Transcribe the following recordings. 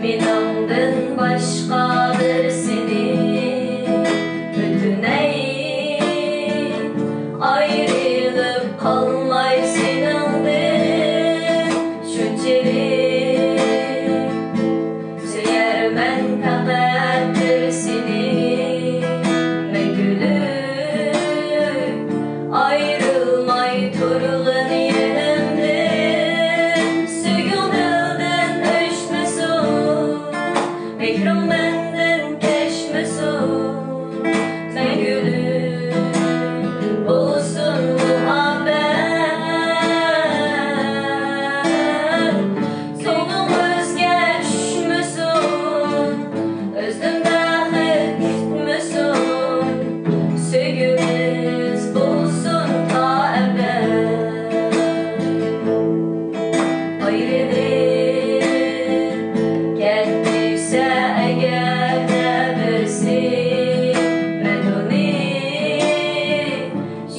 Minamdan başkadır seni bütüney ayrılıp kalmay senindin şunçeri söyermen faqatdır seni mengülük ayrılmay turğun yerimden sögünüldün öşmesun fikrim benden keşmesun mengülük olsun muhabbet sonum özgeçmesun özümden kütmesun sevgimiz bulsun ta ebed ayrılık geldiyse eğer de birisi ben onu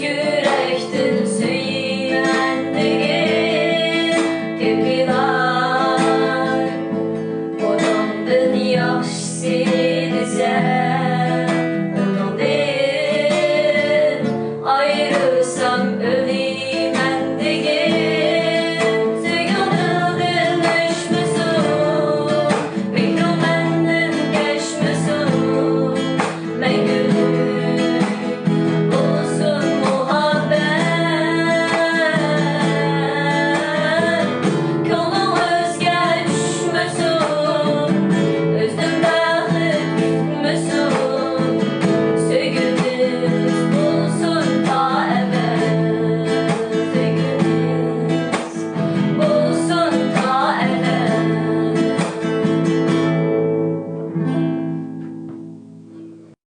yürekten söyleyendigim tepilar odamdan yaxşısı desem onundan ayrılsam